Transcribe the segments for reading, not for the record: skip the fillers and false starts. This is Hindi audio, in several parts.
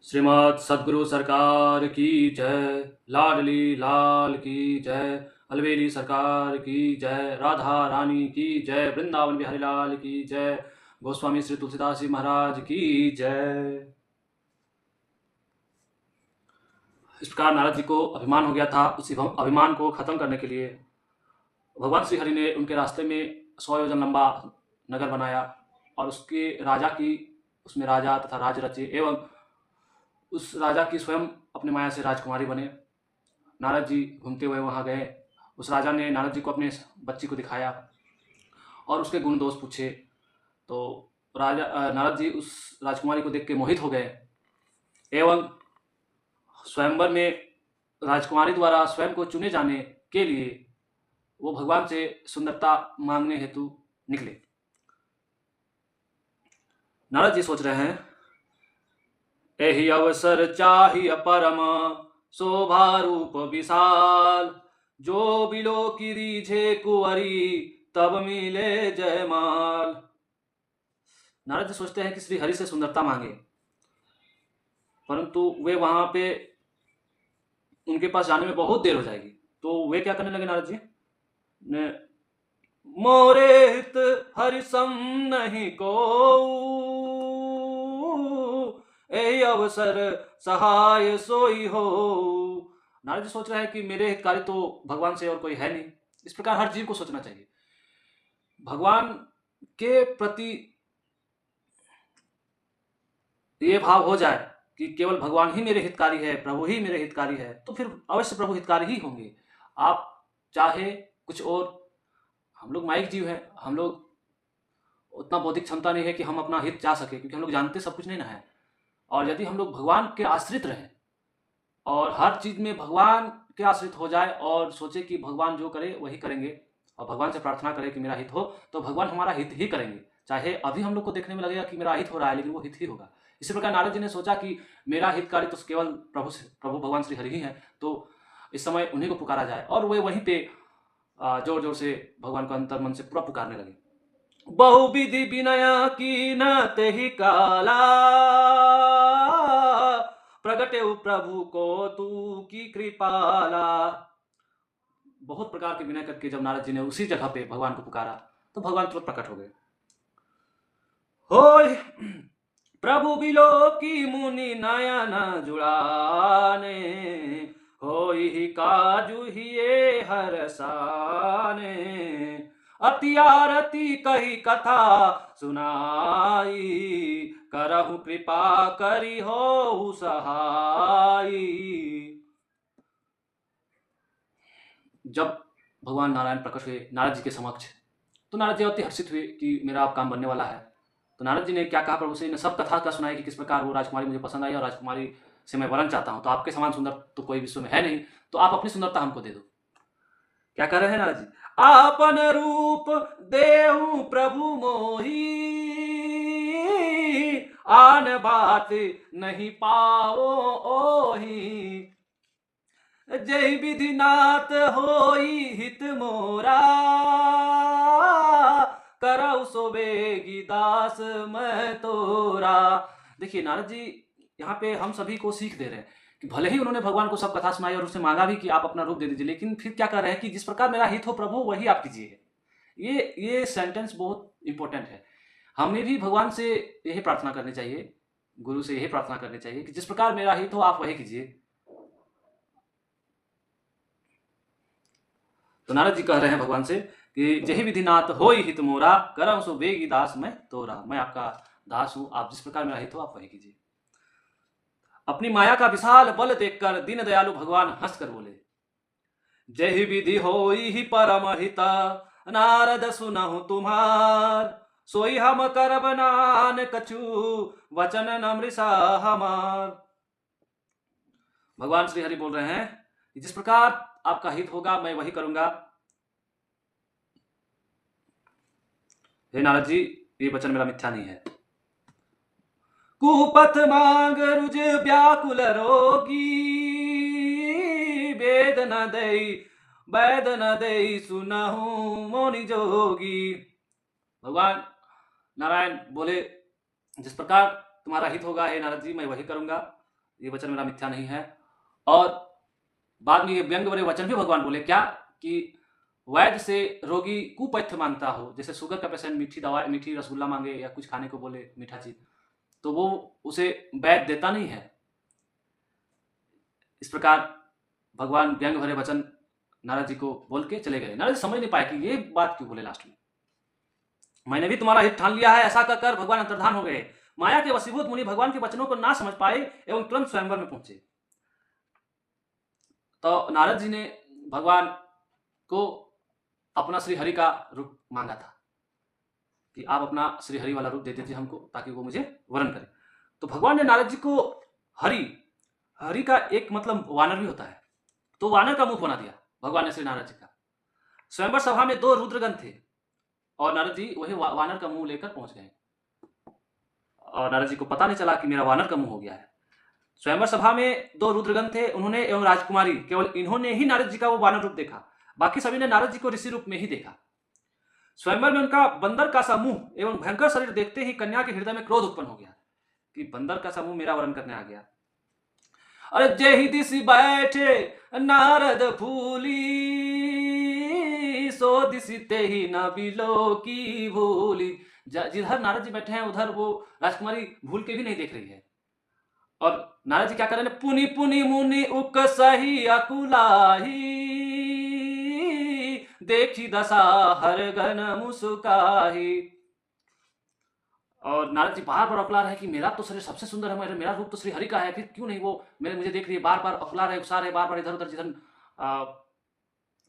श्रीमद् सद्गुरु सरकार की जय। लाडली लाल की जय। अलवेली सरकार की जय। राधा रानी की जय। वृंदावन बिहारी लाल की जय। गोस्वामी श्री तुलसीदास जी महाराज की जय। इस प्रकार नारद जी को अभिमान हो गया था। उसी अभिमान को खत्म करने के लिए भगवान श्री हरि ने उनके रास्ते में 100 योजन लंबा नगर बनाया और उसके राजा की उसमें राजा तथा राज रचे एवं उस राजा की स्वयं अपने माया से राजकुमारी बने। नारद जी घूमते हुए वहाँ गए। उस राजा ने नारद जी को अपने बच्ची को दिखाया और उसके गुण दोष पूछे। तो नारद जी उस राजकुमारी को देख के मोहित हो गए एवं स्वयंवर में राजकुमारी द्वारा स्वयं को चुने जाने के लिए वो भगवान से सुंदरता मांगने हेतु निकले। नारद जी सोच रहे हैं, एहि अवसर चाहिए परम शोभा रूप विशाल, जो बिलो की रीझे कुंवरी तब मिले जयमाल। नारद जी सोचते हैं कि श्री हरि से सुंदरता मांगे, परंतु वे वहां पे उनके पास जाने में बहुत देर हो जाएगी। तो वे क्या करने लगे नारद जी ने, मोरे हित हरि सम नहीं को, यही अवसर सहाय सोई हो। नारद जी सोच रहे हैं कि मेरे हितकारी तो भगवान से और कोई है नहीं। इस प्रकार हर जीव को सोचना चाहिए। भगवान के प्रति ये भाव हो जाए कि केवल भगवान ही मेरे हितकारी है, प्रभु ही मेरे हितकारी है, तो फिर अवश्य प्रभु हितकारी ही होंगे। आप चाहे कुछ और, हम लोग माइक जीव हैं, हम लोग उतना बौद्धिक क्षमता नहीं है कि हम अपना हित चाह सके, क्योंकि हम लोग जानते सब कुछ नहीं ना है। और यदि हम लोग भगवान के आश्रित रहें और हर चीज में भगवान के आश्रित हो जाए और सोचे कि भगवान जो करे वही करेंगे और भगवान से प्रार्थना करें कि मेरा हित हो, तो भगवान हमारा हित ही करेंगे। चाहे अभी हम लोग को देखने में लगेगा कि मेरा हित हो रहा है, लेकिन वो हित ही होगा। इसी प्रकार नारद जी ने सोचा कि मेरा हितकारी तो केवल प्रभु भगवान श्री हरि ही है, तो इस समय उन्हीं को पुकारा जाए। और वे वहीं पे जोर जोर से भगवान को अंतर मन से पूरा पुकारने लगे। बहुविधि विनय की न तेहि काला, प्रगटे प्रभु को तू की कृपाला। बहुत प्रकार के विनय करके जब नारद जी ने उसी जगह पे भगवान को पुकारा तो भगवान तुरंत प्रकट हो गए। होय प्रभु बिलो की मुनि नयन जुड़ाने, होई ही काजू हिये हरसाने, अति आरती कही कथा सुनाई, करहु कृपा करी हो सहाई। जब भगवान नारायण प्रकट हुए नारद जी के समक्ष, तो नारद जी अति हर्षित हुए कि मेरा अब काम बनने वाला है। तो नारद जी ने क्या कहा प्रभु से, ने सब कथा का सुनाई कि किस प्रकार वो राजकुमारी मुझे पसंद आई और राजकुमारी से मैं वरण चाहता हूँ। तो आपके समान सुंदर तो कोई विश्व में है नहीं, तो आप अपनी सुंदरता हमको दे दो। क्या कह रहे हैं नारद जी, आपन रूप देहु प्रभु मोही, आन बात नहीं पाओ ओही, जय विधि नाथ होई हित मोरा, करौ सो बेगी दास मैं तोरा। देखिए नारद जी यहाँ पे हम सभी को सीख दे रहे हैं कि भले ही उन्होंने भगवान को सब कथा सुनाई और उससे मांगा भी कि आप अपना रूप दे दीजिए, लेकिन फिर क्या कर रहे हैं कि जिस प्रकार मेरा हित हो प्रभु वही आप कीजिए। ये सेंटेंस बहुत इंपॉर्टेंट है। हमें भी भगवान से यही प्रार्थना करनी चाहिए, गुरु से यही प्रार्थना करनी चाहिए कि जिस प्रकार मेरा हित हो आप वही कीजिए। तो नारद जी कह रहे हैं भगवान से कि जही विधिनाथ होई हित मोरा, करम सो बेगी दास मैं तोरा। मैं आपका दास हूं, आप जिस प्रकार मेरा हित हो आप वही कीजिए। अपनी माया का विशाल बल देखकर दीन दयालु भगवान हंसकर बोले, जही विधि होई ही परम हिता, नारद सुनहु तुम्हार, सोई हम कर बनान कछु, वचन नमृषा हमार। भगवान श्री हरि बोल रहे हैं जिस प्रकार आपका हित होगा मैं वही करूंगा। हे नारद जी, ये वचन मेरा मिथ्या नहीं है। कुपथ मांग रुज व्याकुल रोगी, वेद न दई सुनहु मोनि जोगी। भगवान नारायण बोले जिस प्रकार तुम्हारा हित होगा हे नारद जी मैं वही करूंगा। ये वचन मेरा मिथ्या नहीं है। और बाद में ये व्यंग भरे वचन भी भगवान बोले, क्या कि वैद्य से रोगी कुपथ्य मांगता हो, जैसे शुगर का पेशेंट मीठी दवा, मीठी रसगुल्ला मांगे या कुछ खाने को बोले मीठा चीज, तो वो उसे वैद्य देता नहीं है। इस प्रकार भगवान व्यंग भरे वचन नारद जी को बोल के चले गए। नारद जी समझ नहीं पाए कि ये बात क्यों बोले लास्ट में। मैंने भी तुम्हारा हित ठान लिया है, ऐसा कहकर भगवान अंतर्धान हो गए। माया के वशीभूत मुनि भगवान के वचनों को ना समझ पाए एवं तुरंत स्वयंवर में पहुंचे। तो नारद जी ने भगवान को अपना श्री हरि का रूप मांगा था कि आप अपना श्री हरि वाला रूप दे दीजिए हमको, ताकि वो मुझे वरण करे। तो भगवान ने नारद जी को हरि का एक मतलब वानर भी होता है, तो वानर का मुख बना दिया भगवान ने श्री नारद जी का। स्वयंवर सभा में 2 रुद्रगण थे और नारद जी वही वानर का मुंह लेकर पहुंच गए, और नारद जी को पता नहीं चला कि मेरा वानर का मुंह हो गया है। स्वयंवर सभा में 2 रुद्रगण थे, उन्होंने एवं राजकुमारी, केवल इन्होंने ही नारद जी का वो वानर रूप देखा, बाकी सभी ने नारद जी को ऋषि रूप में ही देखा। स्वयंवर में उनका बंदर का सा मुंह एवं भयंकर शरीर देखते ही कन्या के हृदय में क्रोध उत्पन्न हो गया कि बंदर का सा मुंह मेरा वरण करने आ गया। अरे जय ही दिशि बैठे नारद फूली, सो दिशि ते ही न बिलो की भूली। जिधर नारद जी बैठे हैं उधर वो राजकुमारी भूल के भी नहीं देख रही है। और नारद जी क्या कर रहे हैं, पुनि पुनि मुनि उक सही अकुलाही, देखी दशा हर गण मुस्काही। और नारद जी बार बार अकला रहे कि मेरा तो शरीर सबसे सुंदर है, मेरा रूप तो श्री हरि का है, फिर क्यों नहीं वो मुझे देख रही है। बार बार अकला रहे, उकसा रहे, बार बार इधर उधर, जिधर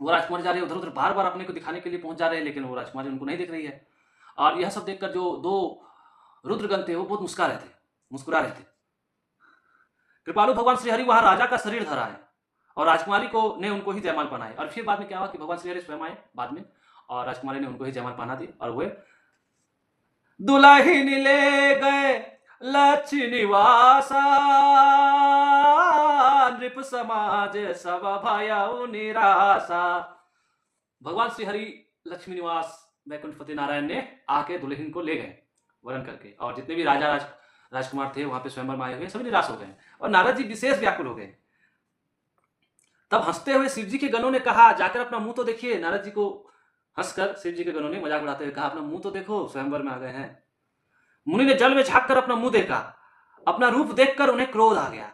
वो राजकुमारी जा रही है उधर उधर बार बार अपने को दिखाने के लिए पहुंच जा रहे हैं, लेकिन वो राजकुमारी उनको नहीं देख रही है। और यह सब देखकर जो 2 रुद्रगण थे वो बहुत मुस्कुरा रहे थे। कृपालु भगवान श्री हरि वहां राजा का शरीर धरा है और राजकुमारी को ने उनको ही जयमाल पहनाए। और फिर बाद में क्या हुआ कि भगवान श्री हरि स्वयं आए बाद में, और राजकुमारी ने उनको ही जयमाल पहना दी, और वे दुल्हन ले गए लक्ष्मी निवासा, नृप समाज सब भयउ निराशा। भगवान श्री हरि लक्ष्मी निवास वैकुंठ पति नारायण ने आके दुल्हन को ले गए वरण करके, और जितने भी राजा राजकुमार थे वहां पे स्वयंवर में आए हुए सभी निराश हो गए, और नारद जी विशेष व्याकुल हो गए। तब हंसते हुए शिव जी के गणों ने कहा, जाकर अपना मुंह तो देखिए। नारद जी को हंसकर शिव जी के गणों ने मजाक उड़ाते हुए कहा, अपना मुंह तो देखो, स्वयंवर में आ गए हैं। मुनि ने जल में झांक कर अपना मुंह देखा, अपना रूप देखकर उन्हें क्रोध आ गया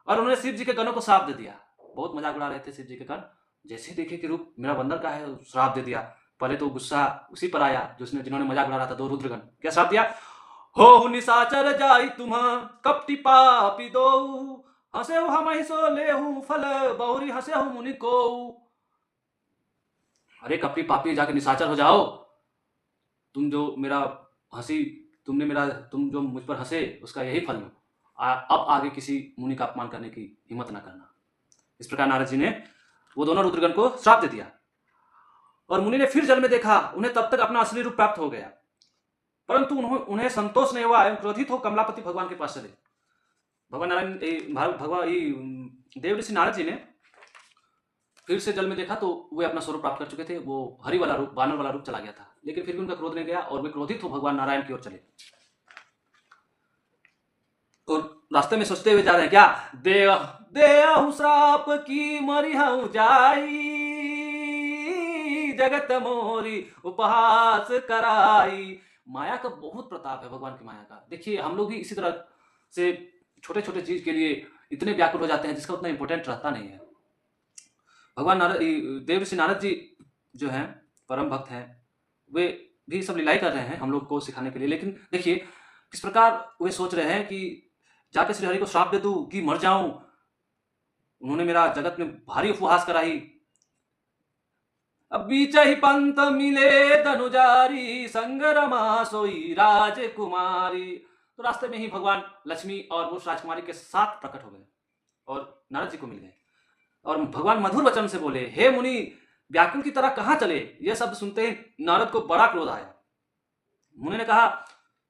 और उन्होंने शिव जी के गणों को श्राप दे दिया। बहुत मजाक उड़ा रहे थे शिव जी के गण, जैसे देखे कि रूप मेरा बंदर का है, श्राप दे दिया। पहले तो गुस्सा उसी पर आया जिन्होंने मजाक उड़ा रहा था, 2 रुद्रगण। क्या श्राप दिया, हो निशाचर जाई तुम्हा कपटी पापी दो, हंसे हम ही सो ले फल बहुरी हंसे हो मुनि को। अरे कपटी पापी, जाके निशाचर हो जाओ, तुम जो मेरा हंसी, तुम जो मुझ पर हंसे उसका यही फल लो। अब आगे किसी मुनि का अपमान करने की हिम्मत ना करना। इस प्रकार नारद जी ने वो दोनों रुद्रगण को श्राप दे दिया, और मुनि ने फिर जल में देखा, उन्हें तब तक अपना असली रूप प्राप्त हो गया, परंतु उन्हें संतोष नहीं हुआ एवं क्रोधित हो कमलापति भगवान के पास चले। भगवान देव ऋषि नारद जी ने फिर से जल में देखा तो वे अपना स्वरूप प्राप्त कर चुके थे, वो हरि वाला रूप, वानर वाला रूप चला गया था, लेकिन फिर भी उनका क्रोध नहीं गया और वे क्रोधित हो भगवान नारायण की ओर चले। और रास्ते में सोचते हुए जा रहे हैं, क्या देहु श्राप की मरिहु जाई, जगत मोरी उपहास कराई। माया का बहुत प्रताप है, भगवान की माया का। देखिए हम लोग भी इसी तरह से छोटे छोटे चीज के लिए इतने व्याकुल हो जाते हैं जिसका उतना इंपॉर्टेंट रहता नहीं है। भगवान देव ऋषि नारद जी जो हैं परम भक्त हैं, वे भी सब लीलाएं कर रहे हैं हम लोग को सिखाने के लिए। लेकिन देखिए किस प्रकार वे सोच रहे हैं कि जाके श्री हरि को श्राप दे दूं कि मर जाऊं, उन्होंने मेरा जगत में भारी उपहास कराई। अब बीच ही पंत मिले धनुजारी, संगरमा सोई राजकुमारी। तो रास्ते में ही भगवान लक्ष्मी और वो राजकुमारी के साथ प्रकट हो गए और नारद जी को मिल गए, और भगवान मधुर वचन से बोले, हे मुनि व्याकुल की तरह कहां चले। यह शब्द सुनते ही नारद को बड़ा क्रोध आया। मुनि ने कहा,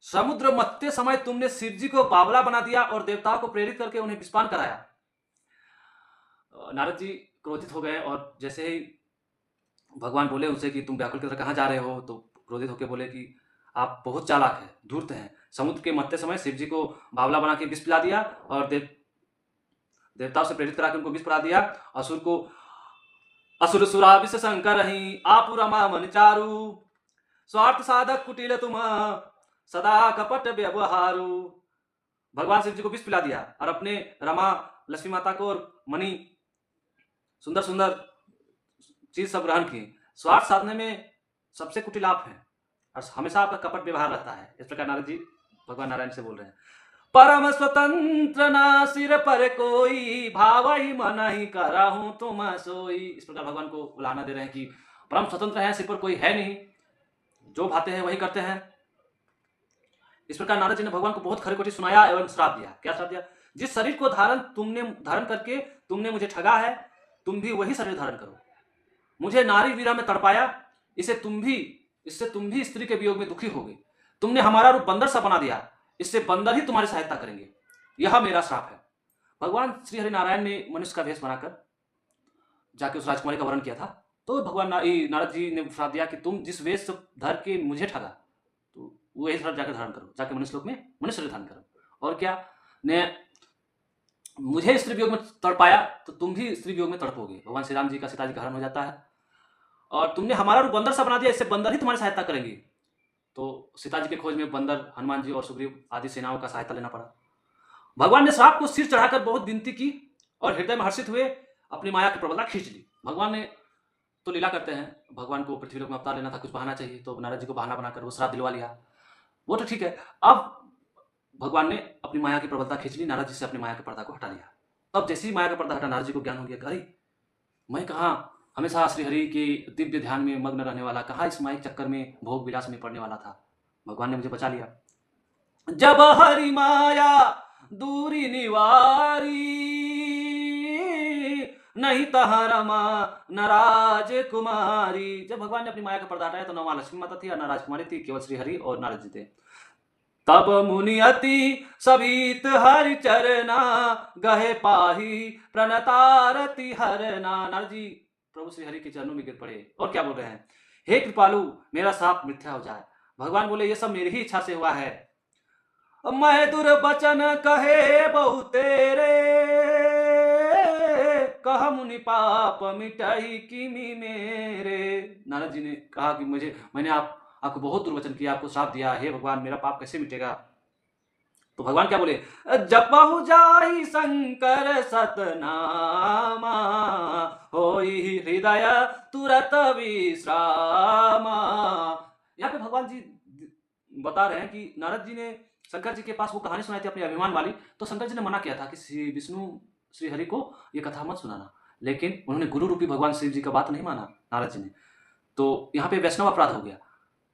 समुद्र मत्ते समय तुमने शिव जी को बावला बना दिया और देवताओं को प्रेरित करके उन्हें विस्पान कराया। नारद जी क्रोधित हो गए, और जैसे ही भगवान बोले उनसे कि तुम व्याकुल की तरह कहां जा रहे हो, तो क्रोधित होकर बोले कि आप बहुत चालाक हैं, धूर्त हैं। समुद्र के मत्ते समय शिव जी को बावला बना के विष पिला दिया और देवताओं से प्रेरित करा के उनको विष पिला दिया। असुर सुरा विष शंकर ही आप रमा मन चारु, स्वार्थ साधक कुटिल तुम सदा कपट व्यवहारु। भगवान शिव जी को विष पिला दिया और अपने रमा लक्ष्मी माता को और मणि सुंदर सुंदर चीज सब ग्रहण किए। स्वार्थ साधने में सबसे कुटिल आप हैं और हमेशा आपका कपट व्यवहार रहता है। इस प्रकार नारद जी भगवान नारायण से बोल रहे हैं। परम स्वतंत्र ना सिर पर कोई, भाव ही मन ही करहूं तुम सोई। इस प्रकार भगवान को उलाहना दे रहे हैं कि परम स्वतंत्र है, सिर पर कोई है नहीं, जो भाते हैं वही करते हैं। इस प्रकार नारद जी ने भगवान को बहुत खरी खोटी सुनाया एवं श्राप दिया। क्या श्राप दिया? जिस शरीर को धारण करके तुमने मुझे ठगा है, तुम भी वही शरीर धारण करो। मुझे नारी वीरा में तड़पाया, इससे तुम भी स्त्री के वियोग में दुखी होगे। तुमने हमारा रूप बंदर सा बना दिया, इससे बंदर ही तुम्हारी सहायता करेंगे। यह मेरा श्राप है। भगवान श्री हरि नारायण ने मनुष्य का वेश बनाकर जाके उस राजकुमारी का वर्ण किया था। तो भगवान नारद जी ने श्राप दिया कि तुम जिस वेश धर के मुझे ठगा, तो वही श्राप जाकर धारण करो, जाके मनुष्य लोक में मनुष्य शरीर धारण करो। और क्या ने मुझे स्त्री वियोग में तड़पाया, तो तुम भी स्त्री वियोग में तड़पोगे। भगवान श्री राम जी का सीता जी का हरण हो जाता है। और तुमने हमारा रूप बंदर सा बना दिया, इससे बंदर ही तुम्हारी सहायता करेंगे। तो सीता जी के खोज में बंदर, हनुमान जी और सुग्रीव आदि सेनाओं का सहायता लेना पड़ा। भगवान ने श्राप को सिर चढ़ाकर बहुत विनती की और हृदय में हर्षित हुए अपनी माया की प्रबलता खींच ली। भगवान ने तो लीला करते हैं, भगवान को पृथ्वी लोक में अवतार लेना था, कुछ बहाना चाहिए, तो नारद जी को बहाना बनाकर वो श्राप दिलवा लिया। वो तो ठीक है। अब भगवान ने अपनी माया की प्रबलता खींच ली, नारद जी से अपनी माया के पर्दा को हटा लिया। अब जैसे ही माया का पर्दा हटा, नारद जी को ज्ञान हो गया, अरे मैं कहाँ हमेशा श्री हरि के दिव्य ध्यान में मग्न रहने वाला, कहाँ इस माया चक्कर में भोग विलास में पड़ने वाला था। भगवान ने मुझे बचा लिया। जब हरि माया दूरी निवारी, नहीं तहाँ रमा न राजकुमारी। जब भगवान ने अपनी माया का पर्दा हटाया तो न वहां लक्ष्मी माता थी और न राजकुमारी थी, केवल श्री हरि और नारद जी थे। तब मुनि अति सबीत हरि चरना, गहे पाही प्रणतारति हरना। नारद जी प्रभु श्री हरि के चरणों में गिर पड़े और क्या बोल रहे हैं? हे कृपालु, मेरा श्राप मिथ्या हो जाए। भगवान बोले, ये सब मेरी ही इच्छा से हुआ है। मैं दुर्वचन कहे बहु तेरे, कह मुनि पाप मिटाई किमी मेरे। नारद जी ने कहा कि मैंने आपको बहुत दुर्वचन किया, आपको श्राप दिया, हे भगवान मेरा पाप कैसे मिटेगा? तो भगवान क्या बोले? जपहु जाहि शंकर सतनामा, होई हृदय तुरत विश्रामा। यहाँ पे भगवान जी बता रहे हैं कि नारद जी ने शंकर जी के पास वो कहानी सुनाई थी अपने अभिमान वाली, तो शंकर जी ने मना किया था कि श्री हरि को ये कथा मत सुनाना, लेकिन उन्होंने गुरु रूपी भगवान शिव जी का बात नहीं माना नारद जी ने। तो यहाँ पे वैष्णव अपराध हो गया।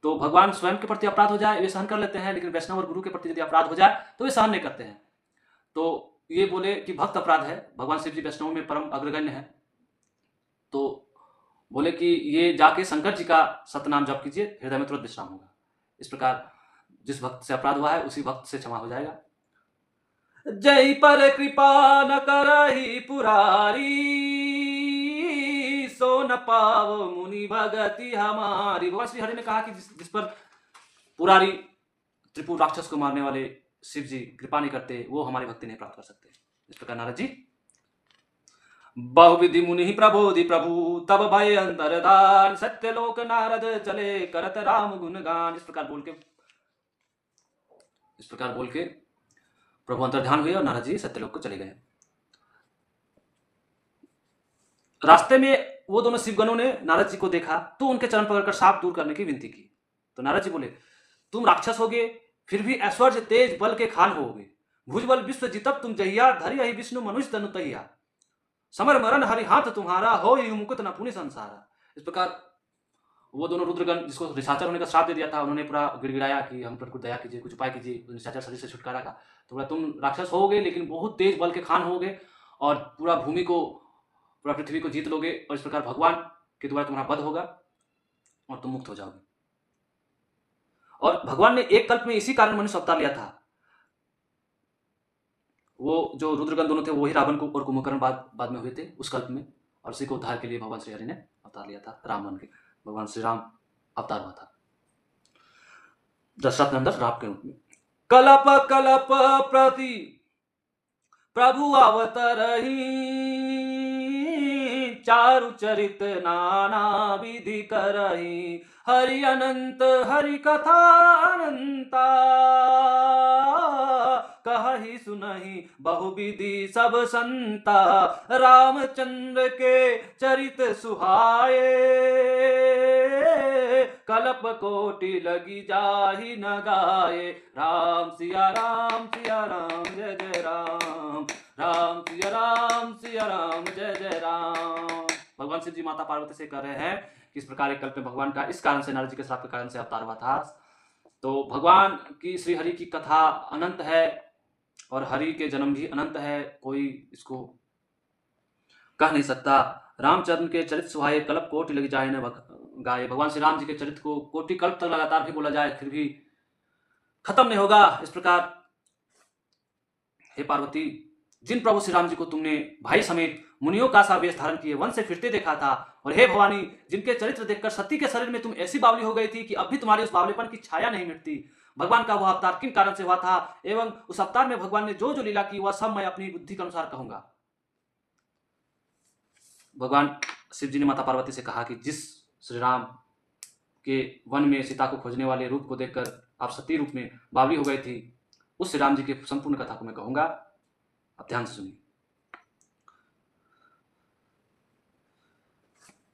तो भगवान स्वयं के प्रति अपराध हो जाए वे सहन कर लेते हैं, लेकिन वैष्णव और गुरु के प्रति यदि अपराध हो जाए तो वे सहन नहीं करते हैं। तो ये बोले कि भक्त अपराध है, भगवान शिव जी वैष्णव में परम अग्रगण्य है। तो बोले कि ये जाके शंकर जी का सतनाम जप कीजिए, हृदय में तुरंत विश्राम होगा। इस प्रकार जिस भक्त से अपराध हुआ है उसी भक्त से क्षमा हो जाएगा। जय पर कृपा न करहि पुरारी, सो न पाव मुनि भगति हमारी। भगवान श्री हरि ने कहा कि जिस पर पुरारी त्रिपुर राक्षस को मारने वाले शिव जी कृपा नहीं करते, वो हमारी भक्ति नहीं प्राप्त कर सकते। इस प्रकार नारद जी बहुविधि मुनि प्रबोधि प्रभु, तब भय अंतरदान, सत्य लोक नारद चले करत राम गुणगान। इस प्रकार बोल के प्रभु अंतर्ध्यान हुए और नारद जी सत्यलोक को चले गए। रास्ते में वो दोनों शिवगणों ने नारद जी को देखा तो उनके चरण पकड़कर शाप दूर करने की विनती की। तो नारद जी बोले, तुम राक्षस होगे, फिर भी ऐश्वर्य तेज बल के खान होगे। भुजबल विश्व जितब तुम जहिया, धरि अहि विष्णु मनुष्य तनु तहिया। समर मरण हरि हाथ तुम्हारा, हो मुकुत न पुनि संसारा। इस प्रकार वो दोनों रुद्रगण, जिसको निशाचर होने का श्राप दे दिया था, उन्होंने पूरा गिड़गिड़ाया कि हम पर कुछ दया कीजिए, कुछ उपाय कीजिए निशाचर शरीर से छुटकारा का। तो बोला, तुम राक्षस होगे लेकिन बहुत तेज बल के खान होगे और पूरा पृथ्वी को जीत लोगे, और इस प्रकार भगवान के द्वारा तुम्हारा वध होगा और तुम मुक्त हो जाओगे। और भगवान ने एक कल्प में इसी कारण मनुष्य अवतार लिया था। वो जो रुद्रगण दोनों थे वही रावण को और कुंभकर्ण बाद में हुए थे उस कल्प में, और उसी को उद्धार के लिए भगवान श्री हरि ने अवतार लिया था। राम बन के भगवान श्री राम अवतार हुआ था दशरथ नंदन राम के रूप में। कलप कलप प्रति प्रभु अवतरही, चारु चरित नाना विधि करही। हरि अनंत हरि कथा अनंता, कहहि सुनहि बहुविधि सब संता। रामचंद्र के चरित सुहाए, कल्प कोटि लगी जाहि न गाए। राम सिया राम जय जय राम, राम सिया राम जय जय राम। भगवान शिव जी माता पार्वती से कह रहे हैं कि इस प्रकार एक कल्प में भगवान का इस कारण से, नारद जी के श्राप के कारण से अवतार हुआ था। तो भगवान की श्री हरि की कथा अनंत है और हरि के जन्म भी अनंत है, कोई इसको कह नहीं सकता। रामचंद्र के चरित्र सुहाए, कल्प कोटि लगी जाए न गाए। भगवान श्री राम जी के चरित्र को कोटि कल्प तक लगातार भी बोला जाए फिर भी खत्म नहीं होगा। इस प्रकार हे पार्वती, जिन प्रभु श्री राम जी को तुमने भाई समेत मुनियों का सा वेश धारण किए वन से फिरते देखा था, और हे भवानी, जिनके चरित्र देखकर सती के शरीर में तुम ऐसी बावली हो गई थी कि अब भी तुम्हारे उस बावलेपन की छाया नहीं मिटती। भगवान का वह अवतार किन कारण से हुआ था एवं उस अवतार में भगवान ने जो जो लीला की वह सब मैं अपनी बुद्धि के अनुसार कहूंगा। भगवान शिव जी ने माता पार्वती से कहा कि जिस श्री राम के वन में सीता को खोजने वाले रूप को देखकर आप सती रूप में बावली हो गई थी, उस श्री राम जी की संपूर्ण कथा को मैं कहूंगा। अब ध्यान से सुनिए।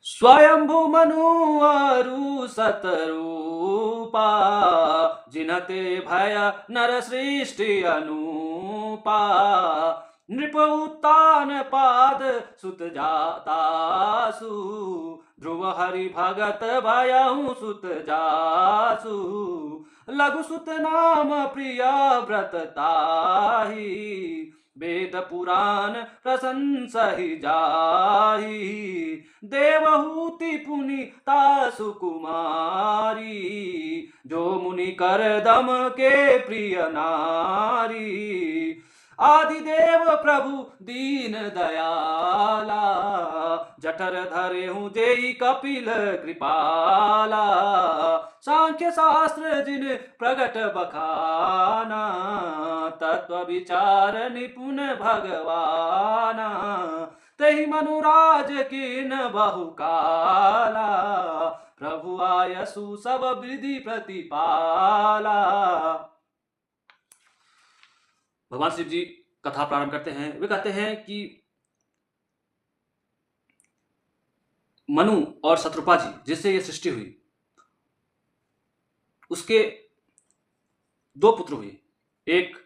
स्वयंभू मनु अरु सतरूपा, जिनते भय नर सृष्टि अनुपा। नृप उत्तान पाद सुत जातासु, ध्रुव हरि भगत भयहु सुत जासु। लघु सुत नाम प्रिय व्रत ताहि, वेद पुराण प्रशंसहि जाहि। देवहूति पुनीता सुकुमारी, जो मुनि कर दम के प्रिय नारी। आदिदेव प्रभु दीन दयाला, जठर धरे हूँ जेई कपिल कृपाला। सांख्य शास्त्र जिन प्रगट बखाना, तत्व विचार निपुण भगवाना। तहि मनुराज किन बहुकाला, प्रभु आयसु सब विधि प्रतिपाला। भगवान शिव जी कथा प्रारंभ करते हैं। वे कहते हैं कि मनु और शत्रुपा जी जिससे ये सृष्टि हुई, उसके दो पुत्र हुए। एक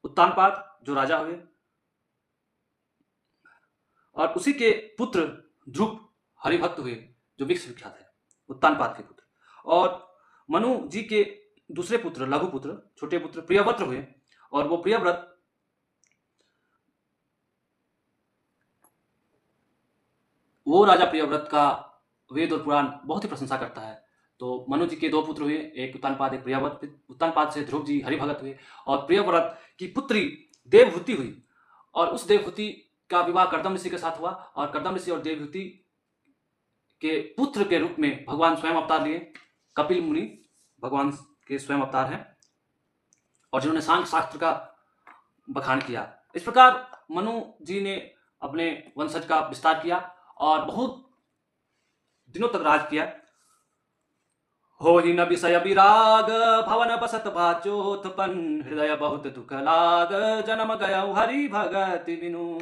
उत्तानपाद जो राजा हुए, और उसी के पुत्र ध्रुव हरिभक्त हुए जो विख्यात है, उत्तानपाद के पुत्र। और मनु जी के दूसरे पुत्र, लघु पुत्र, छोटे पुत्र प्रियव्रत हुए। और वो प्रियव्रत वो राजा प्रियव्रत का वेद और पुराण बहुत ही प्रशंसा करता है। तो मनु जी के दो पुत्र हुए, एक उत्तानपाद एक प्रियव्रत। उत्तानपाद से ध्रुव जी हरिभगत हुए और प्रियव्रत की पुत्री देवहूति हुई। और उस देवहूति का विवाह कर्दम ऋषि के साथ हुआ। और कर्दम ऋषि और देवहूति के पुत्र के रूप में भगवान स्वयं अवतार लिए। कपिल मुनि भगवान के स्वयं अवतार हैं और जिन्होंने सांख्य शास्त्र का बखान किया। इस प्रकार मनु जी ने अपने वंशज का विस्तार किया और बहुत दिनों तक राज किया। हो ही न विषय विराग, भवन बसत भाचोत्पन्न। हृदय बहुत दुख लाग, जन्म गया हरि भगति बिनु।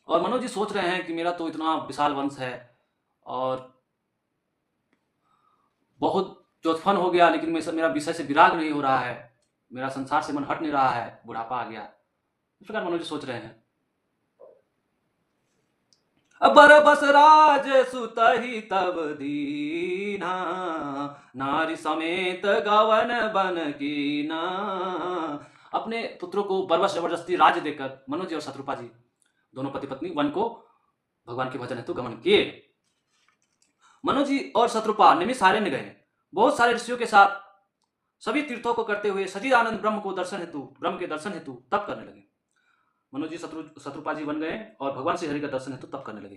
और मनु जी सोच रहे हैं कि मेरा तो इतना विशाल वंश है और बहुत चौथफन हो गया, लेकिन मेरा विषय से विराग नहीं हो रहा है, मेरा संसार से मन हट नहीं रहा है, बुढ़ापा आ गया। इस प्रकार मनु जी सोच रहे हैं। अबर बस राज सुतहि तब दीना, नारी समेत गवन बन कीना। अपने पुत्रों को बरबस जबरदस्ती राज्य देकर मनु जी और शत्रुपा जी दोनों पति पत्नी वन को भगवान के भजन हेतु गमन किए। मनु जी और शत्रुपा निमिषारण्य गए, बहुत सारे ऋषियों के साथ सभी तीर्थों को करते हुए सच्चिदानंद ब्रह्म के दर्शन हेतु तप करने लगे। मनु जी शत्रुपा जी बन गए और भगवान श्री हरि का दर्शन हेतु तप करने लगे।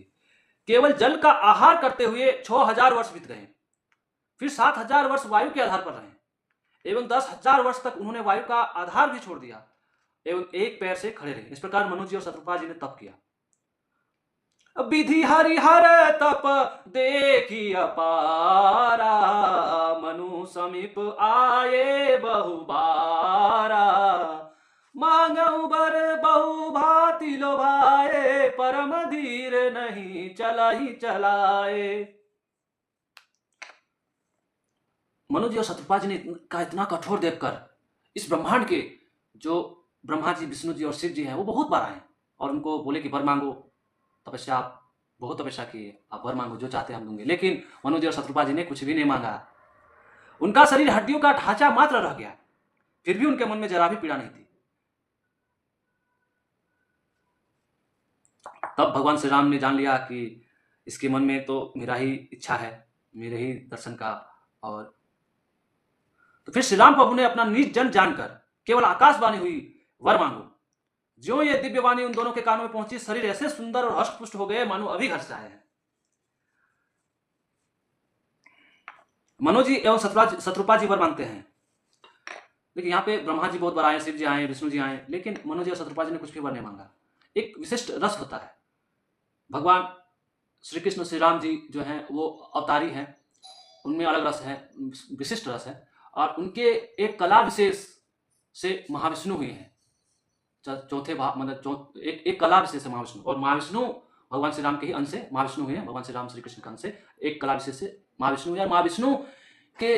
केवल जल का आहार करते हुए 6000 वर्ष बीत गए। फिर 7000 वर्ष वायु के आधार पर रहे एवं 10,000 वर्ष तक उन्होंने वायु का आधार भी छोड़ दिया। एवं एक पैर से खड़े रहे। इस प्रकार मनु जी और शत्रुपा जी ने तप किया। विधि हरिहर तप देखी अपारा, मनु समीप आए बहु बारा। मांगऊ बर बहु भांति लोभाए, परम धीर नहीं चलाही चलाए। मनु जी और शत्रुपा जी ने का इतना कठोर देखकर इस ब्रह्मांड के जो ब्रह्मा जी, विष्णु जी और शिव जी हैं वो बहुत बार आए और उनको बोले कि वर मांगो। तपस्या, आप बहुत तपस्या किए, आप वर मांगो, जो चाहते हैं हम दूंगे। लेकिन मनु जी और शत्रुपा जी ने कुछ भी नहीं मांगा। उनका शरीर हड्डियों का ढांचा मात्र रह गया, फिर भी उनके मन में जरा भी पीड़ा नहीं थी। तब भगवान श्री राम ने जान लिया कि इसके मन में तो मेरा ही इच्छा है, मेरे ही दर्शन का। और तो फिर श्री राम प्रभु ने अपना निज जन जानकर केवल आकाशवाणी हुई, वर मांगो। ज्यों ये दिव्य वाणी उन दोनों के कानों में पहुंची, शरीर ऐसे सुंदर और हष्टपुष्ट हो गए मानो अभी घर से आए हैं। मनु जी एवं शत्रुपा जी वर मांगते हैं। देखिए यहाँ पे ब्रह्मा जी बहुत बार आए, शिव जी आए, विष्णु जी आए, लेकिन मनु जी और शत्रुपा जी ने कुछ भी वर नहीं मांगा। एक विशिष्ट रस होता है। भगवान श्री कृष्ण श्री राम जी जो हैं वो अवतारी हैं, उनमें अलग रस है, विशिष्ट रस है। और उनके एक कला विशेष से महाविष्णु हुए हैं। चौथे भाव मतलब एक कला विशेष है महाविष्णु, और महाविष्णु भगवान श्री राम के ही अंश से महाविष्णु हुए हैं। भगवान श्री राम श्री कृष्ण के अंश से एक कला विशेष से महाविष्णु हुए। महाविष्णु के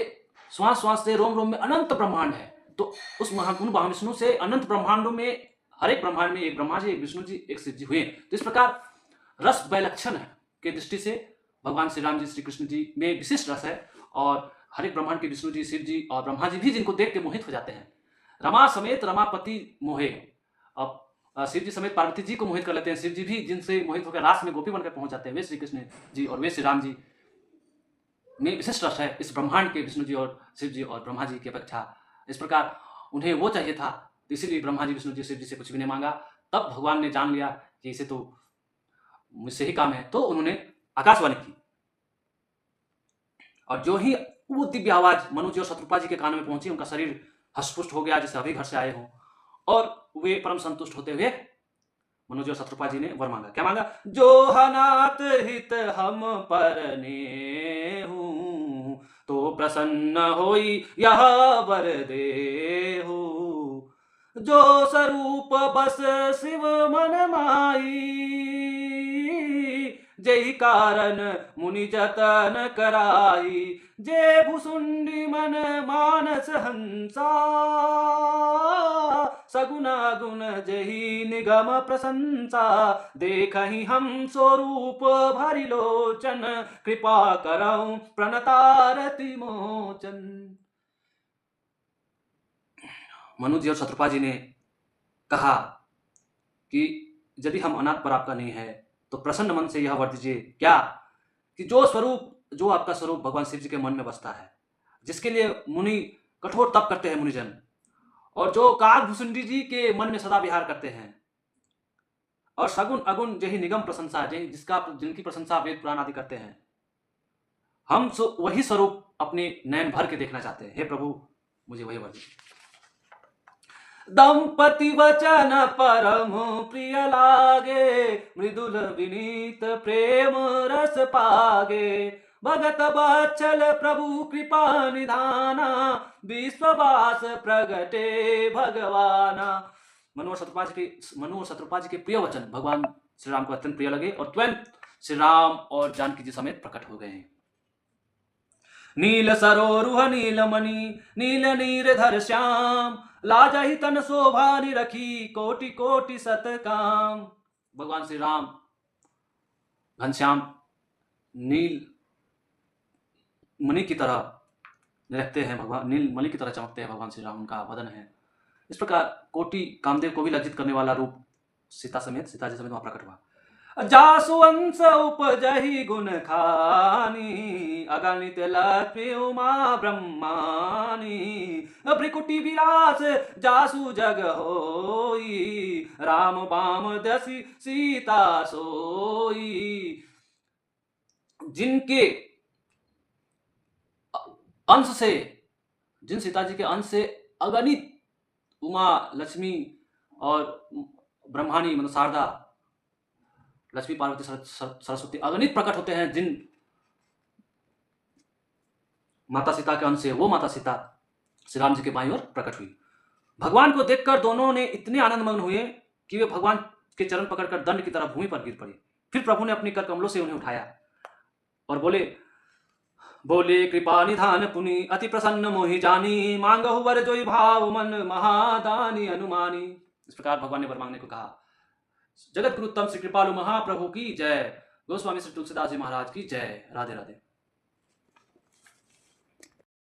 श्वास श्वास से रोम रोम में अनंत ब्रह्मांड है। तो उस महाविष्णु से अनंत ब्रह्मांडों में हर एक ब्रह्मांड में एक ब्रह्मा जी, एक विष्णु जी, एक शिव जी हुए। तो इस प्रकार रस वैलक्षण है के दृष्टि से भगवान श्री राम जी श्री कृष्ण जी में विशिष्ट रस है। और हर एक ब्रह्मांड के विष्णु जी, शिव जी और ब्रह्मा जी भी जिनको देख के मोहित हो जाते हैं। रमा समेत रमापति मोहे, अब शिव जी समेत पार्वती जी को मोहित कर लेते हैं। शिव जी भी जिनसे मोहित होकर रास में गोपी बनकर पहुंच जाते हैं, वे श्री कृष्ण जी और वे श्री राम जी में विशिष्ट रस है इस ब्रह्मांड के विष्णु जी और शिव जी और ब्रह्मा जी की अपेक्षा। इस प्रकार उन्हें वो चाहिए था, इसीलिए ब्रह्मा जी, विष्णु जी, शिव जी से कुछ भी नहीं मांगा। तब भगवान ने जान लिया कि इसे तो मुझसे ही काम है, तो उन्होंने आकाशवाणी की। और जो ही वो दिव्य आवाज मनु जी और शत्रुपा जी के कानों में पहुंची, उनका शरीर हष्टपुष्ट हो गया जैसे अभी घर से आए हों, और वे परम संतुष्ट होते हुए मनु जी और शत्रुपा जी ने वर मांगा। क्या मांगा? जो हनात हित हम परने हूँ, तो प्रसन्न होई यह वर देहु। जो स्वरूप बस शिव मन माई, जय कारण मुनि जतन कराई। जे भुसुंडी मन मानस हंसा, सगुना गुण जही निगम प्रशंसा। देखहि हम स्वरूप भरि लोचन, कृपा करऊं प्रणतारति मोचन। मनु जी और शत्रुपा जी ने कहा कि यदि हम अनाथ पर आपका नहीं है तो प्रसन्न मन से यह वर दीजिए, क्या कि जो आपका स्वरूप भगवान शिव जी के मन में बसता है, जिसके लिए मुनि कठोर तप करते हैं मुनिजन, और जो काकभूषुंडी जी के मन में सदा विहार करते हैं, और सगुण अगुण जही निगम प्रशंसा, जिनकी प्रशंसा वेद पुराण आदि करते हैं, हम वही स्वरूप अपने नयन भर के देखना चाहते हैं। हे प्रभु, मुझे वही वर दीजिए। दंपति वचन परम प्रिय लागे, मृदुल विनीत प्रेम रस पागे। भगत बत्सल प्रभु कृपा निधाना, विश्ववास प्रगटे भगवाना। मनु और शत्रुपा जी के प्रिय वचन भगवान श्री राम को अत्यंत प्रिय लगे और तुरंत श्री राम और जानकी जी समेत प्रकट हो गए हैं। नील सरोरुह नीलमणि, नील नीरधर श्याम। लाजहि तन शोभा निरखी, कोटि कोटि सत काम। भगवान श्री राम घनश्याम नील मणि की तरह रहते हैं, भगवान नील मणि की तरह चमकते हैं भगवान श्री राम, उनका वदन है। इस प्रकार कोटि कामदेव को भी लज्जित करने वाला रूप सीता जी समेत वहां प्रकट हुआ। जासु अंश उपजहि गुण खानी, अगणित लक्ष्मी उमा ब्रह्मानी। भ्रिकुटी विलास जासु जग होई, राम बाम दसी सीता सोई। जिनके अंश से, जिन सीता जी के अंश से अगणित उमा लक्ष्मी और ब्रह्माणी मतलब शारदा, लक्ष्मी, पार्वती, सरस्वती अगणित प्रकट होते हैं। जिन माता सीता के अंश से वो माता सीता श्री राम जी के बाईं ओर प्रकट हुई। भगवान को देखकर दोनों ने इतने आनंदमग्न हुए कि वे भगवान के चरण पकड़कर दंड की तरह भूमि पर गिर पड़े। फिर प्रभु ने अपनी कर कमलों से उन्हें उठाया और बोले, बोले कृपा निधान पुनि अति प्रसन्न मोहि जानी, मांगहु वर जोई भाव मन महादानी अनुमानी। इस प्रकार भगवान ने वर मांगने को कहा। जगत गुरु उत्तम श्री कृपालु महाप्रभु की जय। गोस्वामी श्री तुलसीदास जी महाराज की जय। राधे राधे।